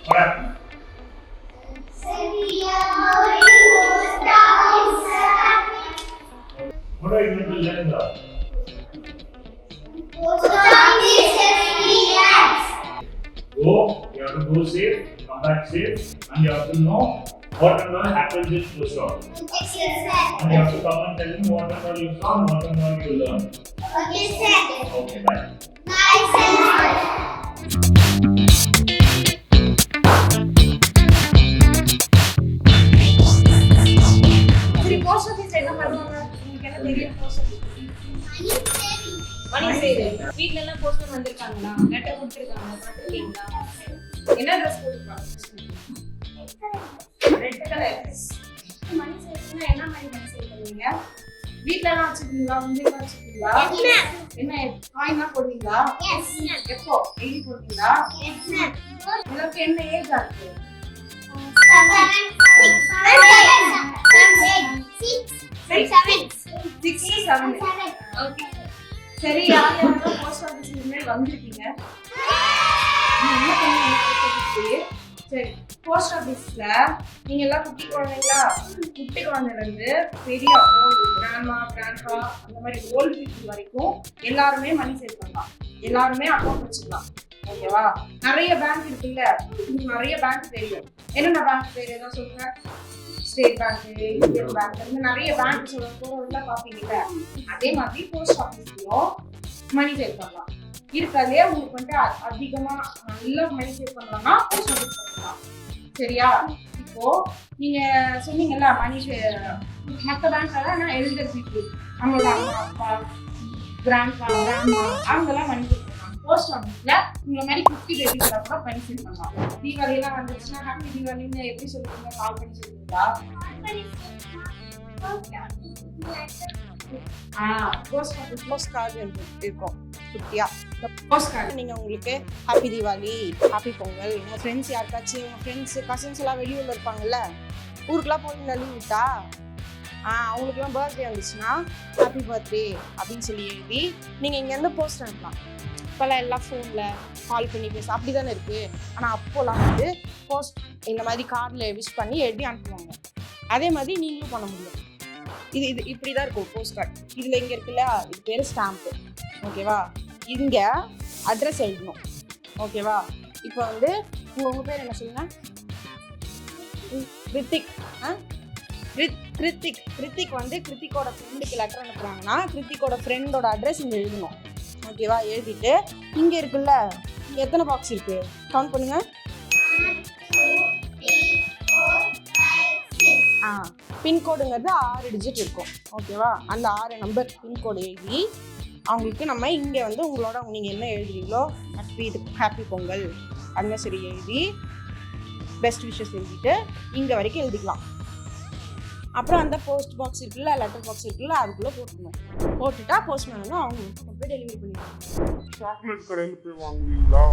What happened? What are you going to learn now? Go, you have to go safe, come back safe, and you have to know what and all happens in post office. And you have to come and tell me what and all you saw and what and all you learned. Okay, sir. Okay, bye. Bye, sir. சரி post ஆபீஸ்ல என்ன பண்ணுவாங்க? உங்களுக்கு என்ன தெரியும் post office? மணி saving. வீட்ல எல்லாம் postman வந்திருக்காங்களா? லெட்டர் கொடுத்திருக்காங்க. பாத்துட்டீங்களா? என்ன ட்ரெஸ் போட்டுருக்காங்க? Red colour. மணி சேவிங்னா என்ன மாதிரி மணி சேவ் பண்ணுவீங்க? வீட்ல எல்லாம் வச்சிருக்கீங்களா? முந்திலாம் வச்சிருக்கீங்களா? என்ன காயினா போடுவீங்களா? எப்போ? டெய்லி போடுவீங்களா? உங்களுக்கு என்ன ஏஜ் ஆகுது? 6 to 7. ஓகே. சரி யார் யாரெல்லாம் போஸ்ட் ஆபீஸ்ல இருந்து வந்திருக்கீங்க? என்ன பண்ணுவீங்க? சரி போஸ்ட் ஆபீஸ்ல நீங்க எல்லாம் குட்டி குழந்தைங்களா? குட்டி குழந்தைல இருந்து பெரிய கிராண்ட்மா கிராண்ட்பா அந்த மாதிரி ஓல்டு பீப்புள் வரைக்கும் எல்லாருமே மணி சேவ் பண்ணலாம். எல்லாருமே அக்கௌண்ட் வச்சுக்கலாம். ஓகேவா? நிறைய பேங்க் இருக்குல்ல, நிறைய பேங்க் தெரியும். என்னென்ன பேங்க் பேர் ஏதோ சொல்லுங்க. ஸ்டேட் பேங்க், இந்தியன் பேங்க், இந்த நிறைய பேங்க் சொல்ல பாப்பீங்கல்ல, அதே மாதிரி போஸ்ட் ஆபீஸ்லயும் மணி சேவ் பண்ணலாம். இருக்காதே உங்களுக்கு வந்துட்டு அதிகமா நல்ல மணி சேவ் பண்ணலாம்னா போஸ்ட் ஆபீஸ் பண்ணலாம். சரியா? இப்போ நீங்க சொன்னீங்கல்ல மணி மற்ற பேங்க்ல நான் எல்டர் பீப்புள், அவங்களோட அம்மா அப்பா கிராண்ட்பா கிராண்ட்மா அவங்கெல்லாம் மணி சேவ் பண்ணலாம். போஸ்ட் ஆஃபீஸ்ல உங்களை மாதிரி குட்டி பேபிஸ்ல கூட மணி சேவ் பண்ணலாம். தீபாவளி எல்லாம் வந்துச்சுன்னா ஹாப்பி தீபாவளின்னு எப்படி சொல்லுவீங்க? கால் பண்ணி சொல்லுவீங்களா? போஸ்ட் ஆஃபீஸ் போஸ்ட் கார்டு இருக்கும் குட்டியா. போஸ்ட் கார்டு நீங்க உங்களுக்கு ஹாப்பி தீபாவளி, ஹாப்பி பொங்கல், உங்க ஃப்ரெண்ட்ஸ் யாருக்காச்சும் உங்க ஃப்ரெண்ட்ஸ் கசின்ஸ் எல்லாம் வெளியூர்ல இருப்பாங்கல்ல, ஊருக்குலாம் போய் லீவ் விட்டா அவங்களுக்குலாம் பர்த்டே வந்துச்சுன்னா ஹாப்பி பர்த்டே அப்படின்னு சொல்லி எழுதி நீங்கள் இங்கேருந்து போஸ்ட் அனுப்பலாம். இப்போல்லாம் எல்லாம் ஃபோனில் கால் பண்ணி பேச அப்படி தானே இருக்குது. ஆனால் அப்போலாம் வந்து போஸ்ட் இந்த மாதிரி கார்டில் விஷ் பண்ணி எழுதி அனுப்புவாங்க. அதே மாதிரி நீங்களும் பண்ண முடியும். இது இப்படி தான் இருக்கும் போஸ்ட் கார்டு. இதில் இங்கே இருக்குல்ல, இது பேர் ஸ்டாம்ப்பு. ஓகேவா? இங்கே அட்ரஸ் எழுதணும். ஓகேவா? இப்போ வந்து உங்கள் பேர் என்ன சொல்லுங்கள்? ரித்திக். கிருத்திக் வந்து கிருத்திக்கோட ஃப்ரெண்டுக்கு லெட்டர் அனுப்புறாங்கன்னா கிருத்திக்கோட ஃப்ரெண்டோட அட்ரஸ் இங்கே எழுதணும். ஓகேவா? எழுதிட்டு இங்கே இருக்குல்ல, இங்கே எத்தனை பாக்ஸ் இருக்கு கவுண்ட் பண்ணுங்க. பின்கோடுங்கிறது 6 டிஜிட் இருக்கும். ஓகேவா? அந்த 6 நம்பர் பின்கோடு எழுதி அவங்களுக்கு நம்ம இங்கே வந்து உங்களோட நீங்கள் என்ன எழுதுறீங்களோ ஹாப்பி பொங்கல் அனிவர்சரி எழுதி பெஸ்ட் விஷஸ் எழுதிட்டு இங்கே வரைக்கும் எழுதிக்கலாம். அப்புறம் அந்த போஸ்ட் பாக்ஸ் இருக்குல்ல, லெட்டர் பாக்ஸ் இருக்குல்ல, அதுக்குள்ளே போட்டுக்கணும். போட்டுட்டா போஸ்ட்மேன் வந்து அவங்க போய் டெலிவரி பண்ணிடுவாங்க. சாக்லேட் கடையில் போய் வாங்குவீங்களா?